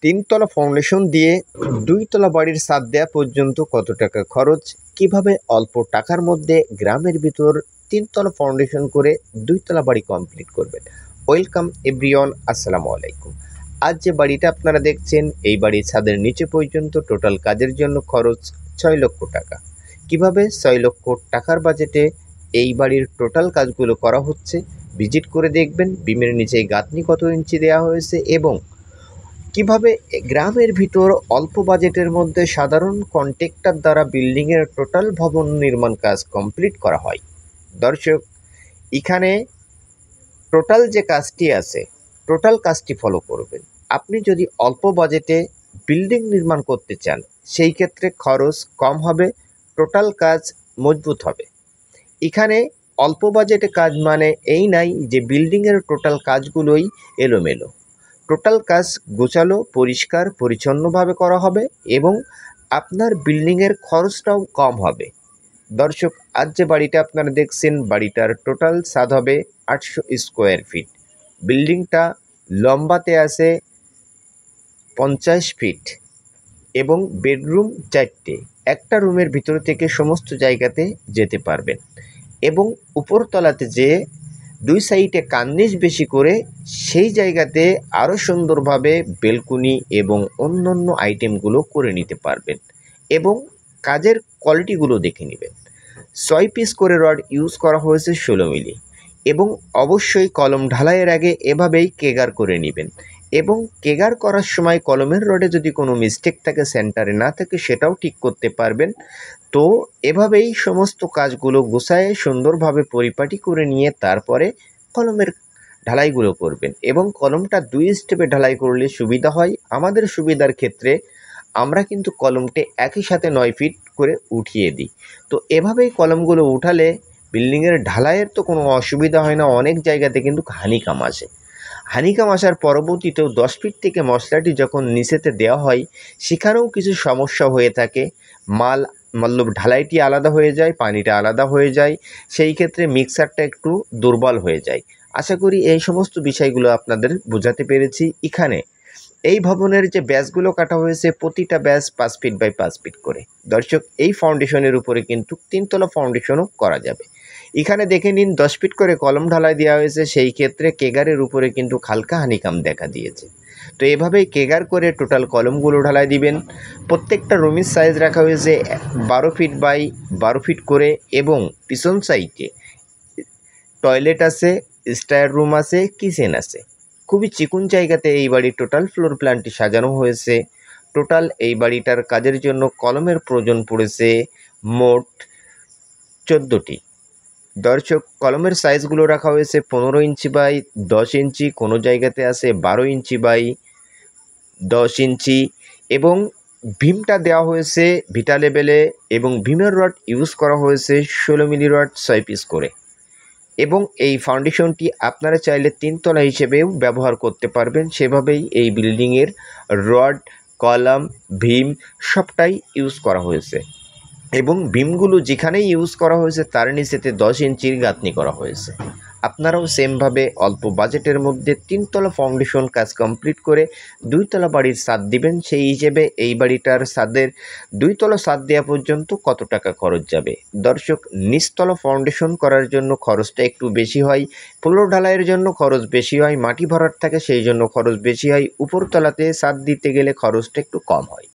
তিনতলা ফাউন্ডেশন দিয়ে দুইতলা বাড়ির ছাদ দেওয়া পর্যন্ত কত টাকা খরচ, কিভাবে অল্প টাকার মধ্যে গ্রামের ভিতর তিনতলা ফাউন্ডেশন করে দুইতলা বাড়ি কমপ্লিট করবেন। ওয়েলকাম এভরিওয়ান, আসসালামু আলাইকুম। আজ যে বাড়িটা আপনারা দেখছেন, এই বাড়ির ছাদের নিচে পর্যন্ত টোটাল কাজের জন্য খরচ 6 লক্ষ টাকা। কিভাবে 6 লক্ষ টাকার বাজেটে এই বাড়ির টোটাল কাজগুলো করা হচ্ছে ভিজিট করে দেখবেন। বিমের নিচে গাঁথনি কত ইঞ্চি দেওয়া হয়েছে এবং কিভাবে গ্রামের ভিতর অল্প বাজেটের মধ্যে সাধারণ কন্ট্রাক্টর দ্বারা বিল্ডিংয়ের টোটাল ভবন নির্মাণ কাজ কমপ্লিট করা হয়। দর্শক, এখানে টোটাল যে কাজটি আছে, টোটাল কাজটি ফলো করবেন। আপনি যদি অল্প বাজেটে বিল্ডিং নির্মাণ করতে চান, সেই ক্ষেত্রে খরচ কম হবে, টোটাল কাজ মজবুত হবে। এখানে অল্প বাজেটে কাজ মানে এই নাই যে বিল্ডিংয়ের টোটাল কাজগুলোই এলোমেলো। টোটাল কাজ গোছালো, পরিষ্কার পরিচ্ছন্নভাবে করা হবে এবং আপনার বিল্ডিংয়ের খরচটাও কম হবে। দর্শক, আজ যে বাড়িটা আপনারা দেখছেন, বাড়িটার টোটাল ছাদ হবে 800 স্কোয়ার ফিট। বিল্ডিংটা লম্বাতে আছে 50 ফিট এবং বেডরুম 4টে। একটা রুমের ভিতর থেকে সমস্ত জায়গাতে যেতে পারবেন এবং উপরতলাতে যেয়ে দুই সাইডে কার্নিশ বেশি করে সেই জায়গাতে আরও সুন্দরভাবে বেলকুনি এবং অন্যান্য আইটেমগুলো করে নিতে পারবেন এবং কাজের কোয়ালিটিগুলো দেখে নেবেন। 6 পিস করে রড ইউজ করা হয়েছে 16 মিলি এবং অবশ্যই কলম ঢালাইয়ের আগে এভাবেই কেগার করে নেবেন এবং কেগার করার সময় কলমের রডে যদি কোনো মিস্টেক থাকে, সেন্টারে না থাকে, সেটাও ঠিক করতে পারবেন। তো এভাবেই সমস্ত কাজগুলো গুছায়ে সুন্দরভাবে পরিপাটি করে নিয়ে তারপরে কলমের ঢালাইগুলো করবেন এবং কলমটা 2 স্টেপে ঢালাই করলে সুবিধা হয়। আমাদের সুবিধার ক্ষেত্রে আমরা কিন্তু কলমটি একই সাথে 9 ফিট করে উঠিয়ে দিই। তো এভাবেই কলমগুলো উঠালে বিল্ডিংয়ের ঢালাইয়ের তো কোনো অসুবিধা হয় না। অনেক জায়গাতে কিন্তু হানিকাম আসে। হানিকাম আসার পরবর্তীতেও 10 ফিট থেকে মশলাটি যখন নিচেতে দেওয়া হয়, সেখানেও কিছু সমস্যা হয়ে থাকে। মতলব ঢালাইটি আলাদা হয়ে যায়, পানিটা আলাদা হয়ে যায়, সেই ক্ষেত্রে মিক্সারটা একটু দুর্বল হয়ে যায়। আশা করি এই সমস্ত বিষয়গুলো আপনাদের বোঝাতে পেরেছি। এখানে এই ভবনের যে ব্যাসগুলো কাটা হয়েছে, প্রতিটা ব্যাস 5 ফিট বাই 5 ফিট করে। দর্শক, এই ফাউন্ডেশনের উপরে কিন্তু তিনতলা ফাউন্ডেশনও করা যাবে। এখানে দেখে নিন 10 ফিট করে কলম ঢালাই দেওয়া হয়েছে, সেই ক্ষেত্রে কেগারের উপরে কিন্তু হালকা হানিকাম দেখা দিয়েছে। তো এভাবেই কেগার করে টোটাল কলমগুলো ঢালাই দিবেন। প্রত্যেকটা রুমের সাইজ রাখা হয়েছে 12 ফিট বাই 12 ফিট করে এবং পিছন সাইডে টয়লেট আছে, স্টায়ার রুম আছে, কিচেন আছে। খুবই চিকন জায়গাতে এই বাড়ির টোটাল ফ্লোর প্ল্যানটি সাজানো হয়েছে। টোটাল এই বাড়িটার কাজের জন্য কলমের প্রয়োজন পড়েছে মোট 14টি। দর্শক, কলমের সাইজগুলো রাখা হয়েছে 15 ইঞ্চি বাই 10 ইঞ্চি, কোনো জায়গাতে আছে 12 ইঞ্চি বাই 10 ইঞ্চি এবং ভীমটা দেওয়া হয়েছে ভিটা লেভেলে এবং ভীমের রড ইউজ করা হয়েছে 16 মিলি রড 6 পিস করে এবং এই ফাউন্ডেশনটি আপনারা চাইলে তিনতলা হিসেবেও ব্যবহার করতে পারবেন। সেভাবেই এই বিল্ডিংয়ের রড, কলাম, ভীম সবটাই ইউজ করা হয়েছে এবং ভীমগুলো যেখানেই ইউজ করা হয়েছে তার নিচেতে 10 ইঞ্চির গাঁথনি করা হয়েছে। আপনারাও সেমভাবে অল্প বাজেটের মধ্যে তিনতলা ফাউন্ডেশন কাজ কমপ্লিট করে দুইতলা বাড়ির ছাদ দিবেন। সেই হিসেবে এই বাড়িটার ছাদের দুইতলা ছাদ দেওয়া পর্যন্ত কত টাকা খরচ যাবে। দর্শক, নিচতলা ফাউন্ডেশন করার জন্য খরচটা একটু বেশি হয়, ফ্লোর ঢালাইয়ের জন্য খরচ বেশি হয়, মাটি ভরাট থাকে সেই জন্য খরচ বেশি হয়, উপরতলাতে ছাদ দিতে গেলে খরচটা একটু কম হয়।